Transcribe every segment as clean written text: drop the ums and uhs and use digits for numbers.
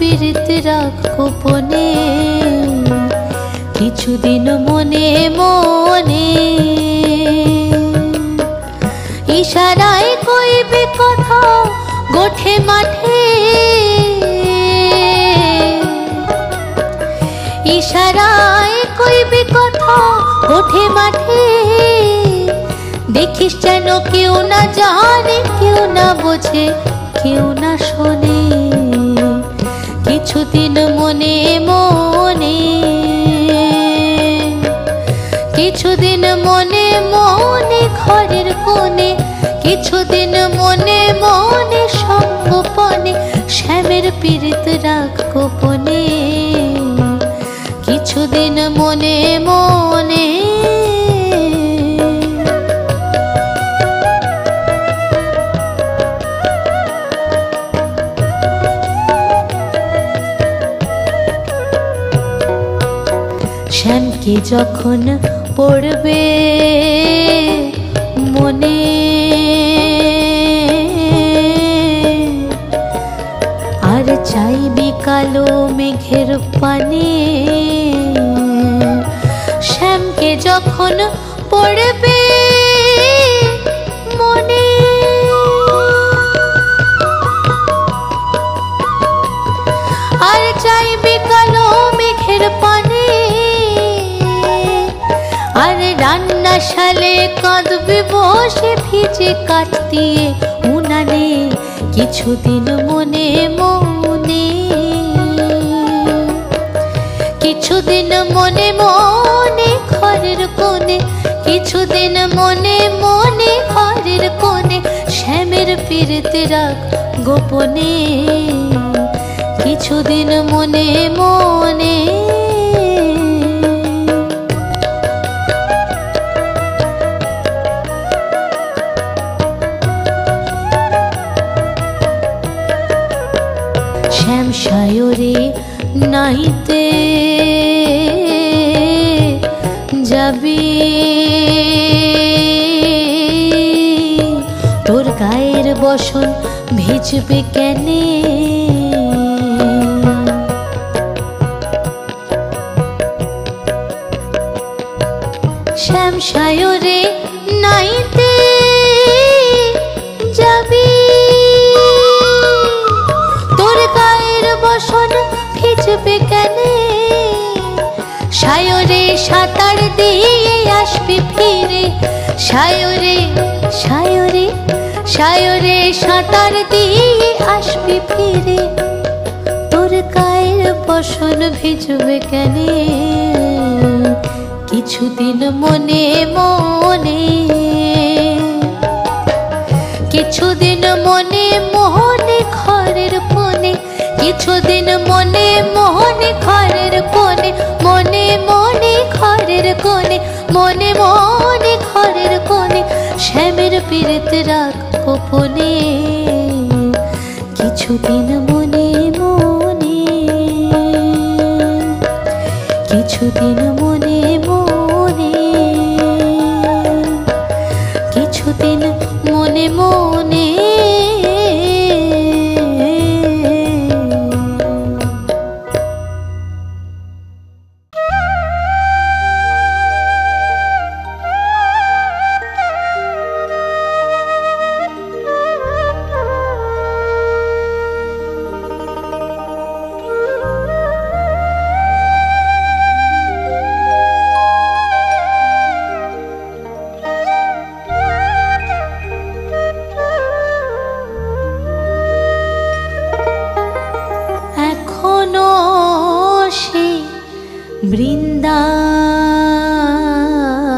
পীড়িত রাখ গোপনে কিছুদিন মনে মনে ইশারায় কইবে কথা গোঠে মাঠে ইশারায় কইবে কথা গোঠে মাঠে দেখিস যেন কেউ না জানে কেউ না বোঝে কেউ না শোনে কিছুদিন মনে মনে কিছুদিন মনে মনে ঘরের কোণে কিছুদিন মনে মনে সঙ্গোপনে শ্যামের পীড়িত রাখ গোপনে কিছুদিন মনে মনে শ্যামকে যখন পড়বে মনে আর চাইবি কালো মেঘের পানে শ্যামকে যখন পড়বে মনে আর চাইবি কালো মেঘের পানে আর রান্নাশালে কাঁদবি বসে ভিজে কাঠ দিয়ে উনানে কিছুদিন মনে মনে কিছুদিন মনে মনে ঘরের কোণে কিছুদিন মনে মনে ঘরের কোণে শ্যামের পীড়িত রাখ গোপনে কিছুদিন মনে মনে শ্যাম সায়রে নাইতে যাবি তোর গায়ের বসন ভিজবে কেনে শ্যাম সায়রে নাইতে যাবি তোর গায়ের বসন ভিজবে কেনে সায়রে সাঁতার দিয়ে আসবি ফিরে সায়রে সায়রে সায়রে সাঁতার দিয়ে আসবি ফিরে তোর গায়ের বসন ভিজবে কেনে কিছুদিন মনে মনে কিছুদিন মনে মনে ঘরের কোণে কিছুদিন মনে মনে ঘরের কোণে মনে মনে ঘরের কোণে মনে মনে ঘরের কোণে শ্যামের পীড়িত রাখ গোপনে কিছুদিন মনে মনে কিছুদিন মনে মনে কিছুদিন মনে মনে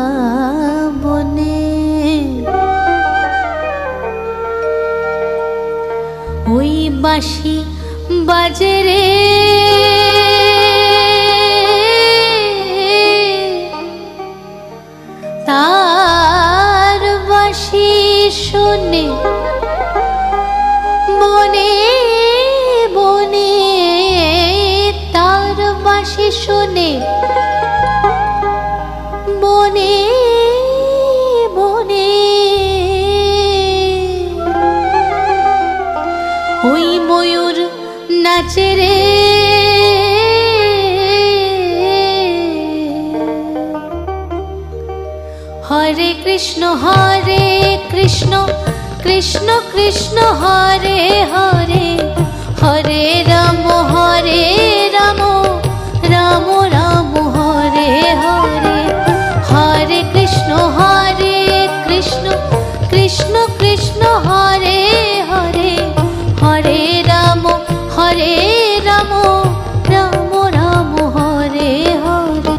বৃন্দাবনে ওই বাঁশি বাজে রে তার বাঁশি শুনে বনে বনে তার বাঁশি শুনে বনে বনে ওই ময়ূর নাচে রে কৃষ্ণ কৃষ্ণ কৃষ্ণ হরে হরে, হরে রাম রাম রাম হরে হরে, হরে কৃষ্ণ কৃষ্ণ কৃষ্ণ হরে হরে, হরে রাম রাম রাম হরে হরে।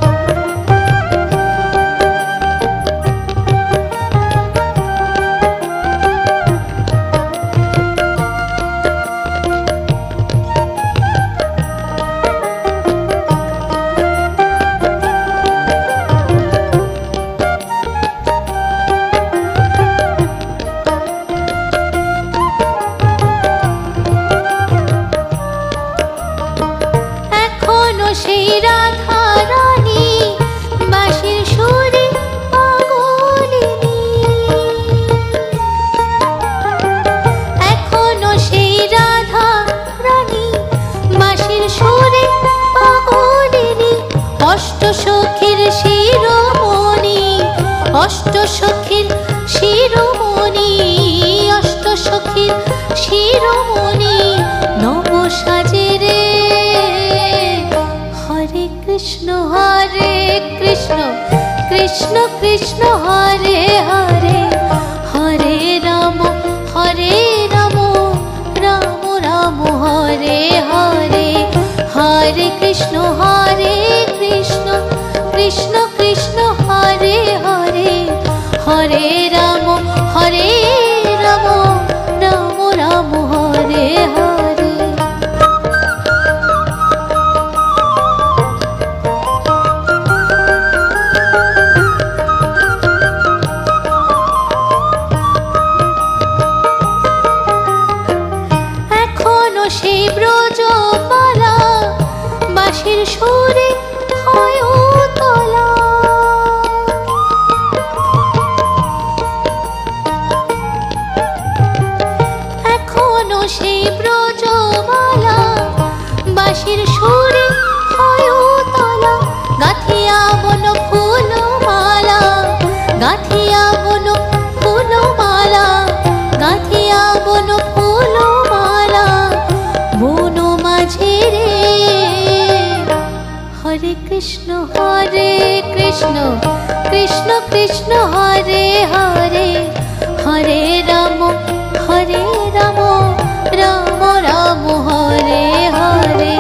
সেই রাধা রানী বাঁশির সুরে পাগলিনী, এখনো সেই রাধা রানী বাঁশির সুরে পাগলিনী, অষ্ট সখীর শিরোমণি, অষ্ট সখীর শিরোমণি, অষ্ট সখীর শিরোমণি নব সাজে রে। হরে কৃষ্ণ কৃষ্ণ কৃষ্ণ হরে হরে, হরে রাম রাম রাম হরে হরে, হরে কৃষ্ণ কৃষ্ণ কৃষ্ণ হরে হরে, হরে রাম রাম রাম হরে হরে। সেই ব্রজমালা বাঁশির সুরে হয় তোলা, এখনো সেই ব্রজমালা বাঁশির সুরে হয় তোলা, গাঁথিয়া বন ফুলমালা, গাঁথিয়া বন ফুলমালা, গাঁথিয়া বন ফুলমালা বন মাঝে রে। হরে কৃষ্ণ কৃষ্ণ কৃষ্ণ হরে হরে, হরে রাম রাম রাম হরে হরে,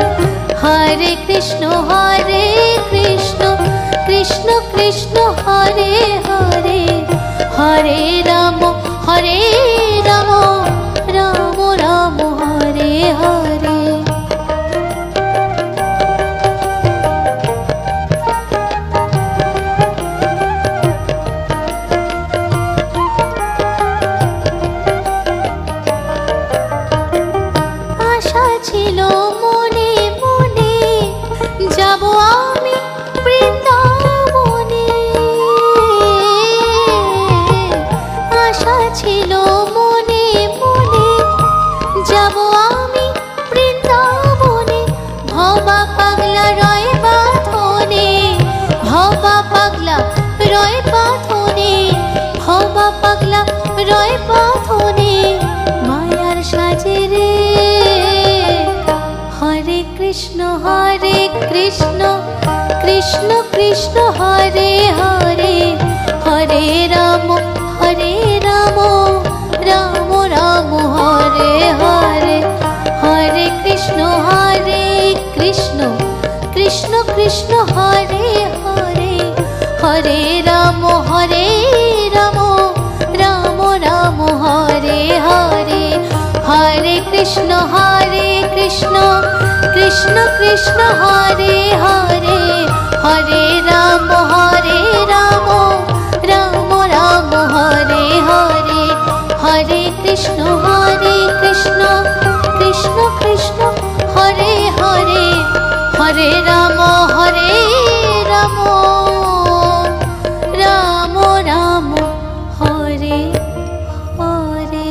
হরে কৃষ্ণ কৃষ্ণ কৃষ্ণ হরে হরে, হরে রাম রাম রাম হরে হরে। আশা ছিল মনে মনে যাব আমি বৃন্দাবনে, আশা ছিল মনে মনে যাব আমি বৃন্দাবনে, ভবা পাগলা রয় বাঁধনে, ভবা পাগলা রয় বাঁধনে, ভবা পাগলা রয় বাঁধনে মায়ার সাজে রে। হরে কৃষ্ণ কৃষ্ণ কৃষ্ণ হরে হরে, হরে রাম রাম রাম হরে হরে, হরে কৃষ্ণ কৃষ্ণ কৃষ্ণ হরে হরে, হরে রাম রাম রাম হরে হরে, হরে কৃষ্ণ কৃষ্ণ কৃষ্ণ হরে হরে, হরে রাম রাম রাম হরে হরে, হরে কৃষ্ণ কৃষ্ণ কৃষ্ণ হরে হরে, হরে রাম রাম রাম হরে হরে।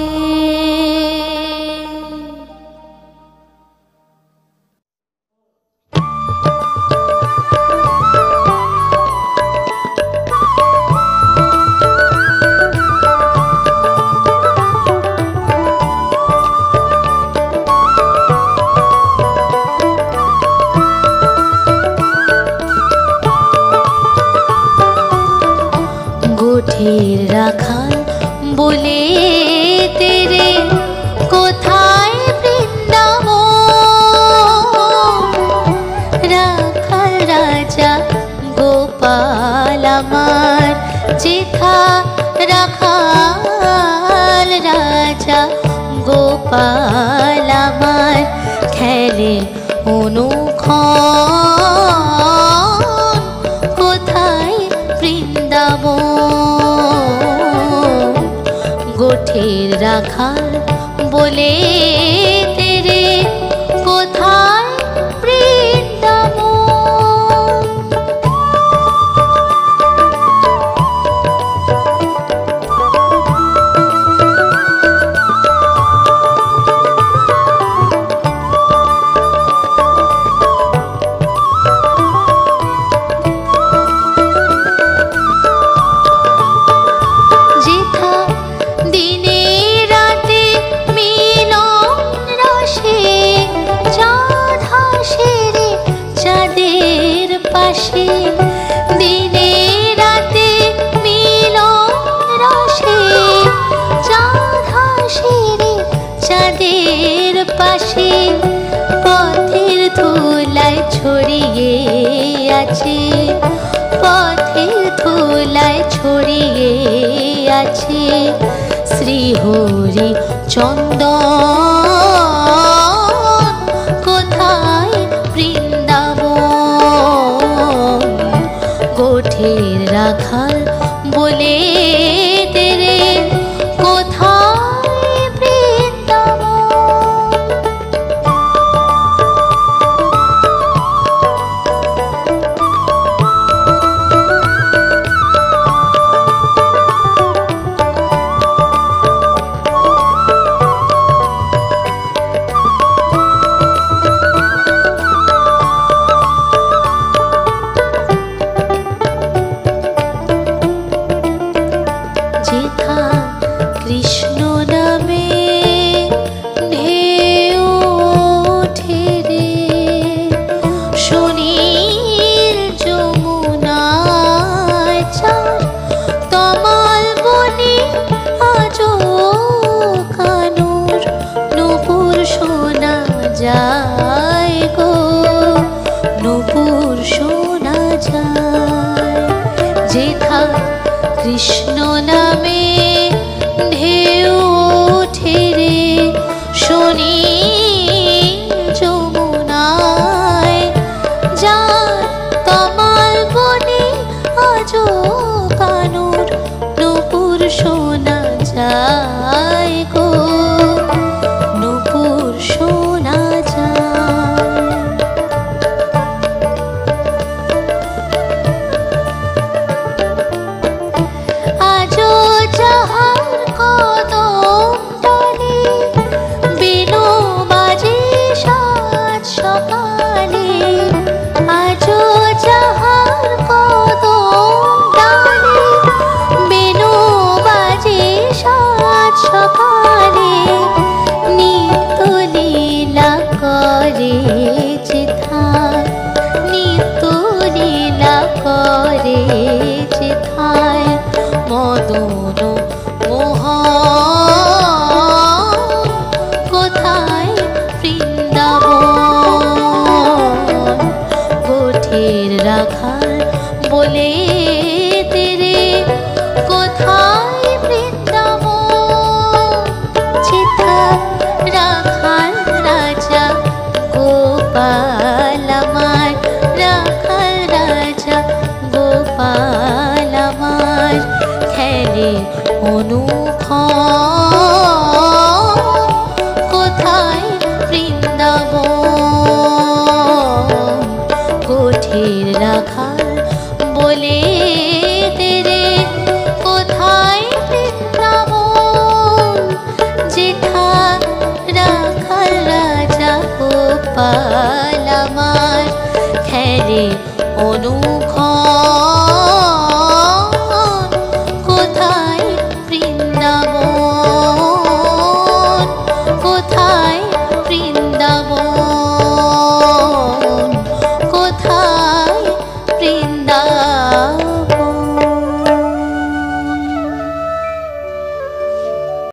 গোঠের রাখাল বলে তেরে কোথায় বৃন্দাবন। রাখাল রাজা গোপাল আমার যেথা, রাখাল রাজা গোপাল আমার খেলে অনুক্ষণ কোথায় বৃন্দাবন। গোঠের রাখাল বলে তেরে কোথায় বৃন্দাবন। দিনে রাতে মিলন রসে চাঁদ হাসে রে চাঁদের পাশে। পথের ধুলায় ছড়িয়ে আছে, পথের ধুলায় ছড়িয়ে আছে শ্রীহরি চন্দন কোথায় বৃন্দাবন। গোঠের রাখাল বলে তেরে কোথায় বৃন্দাবন। কৃষ্ণ নামে ঢেউ ওঠে রে সুনীল যমুনায় চার তমাল বনে আজো কানুর নূপুর শোনা যায় গো, নূপুর শোনা যায়। যেথা কৃষ্ণ নামে ঢেউ ওঠে রে সুনীল যমুনায় যার তমাল বনে আজো কানুর নূপুর শোনা যায় গো, নূপুর শোনা যায়। আজো যাহার কদম তলে বেনু বাজে সাত সকালে। আজো যাহার কদম তলে বেনু বাজে সাত সকালে। নিত্য লীলা করে যেথায়, নিত্য লীলা করে যেথায় মদন মোহন কোথায় বৃন্দাবন। গোঠের রাখাল বলে তেরে কোথায় বৃন্দাবন। যেথা রাখাল রাজা গোপাল আমার, রাখাল রাজা গোপাল আমার খেলে অনুক্ষণ কোথায় বৃন্দাবন। গোঠের রাখাল বলে তেরে কোথায় বৃন্দাবন। যেথা রাখাল রাজা গোপাল আমার খেলে অনু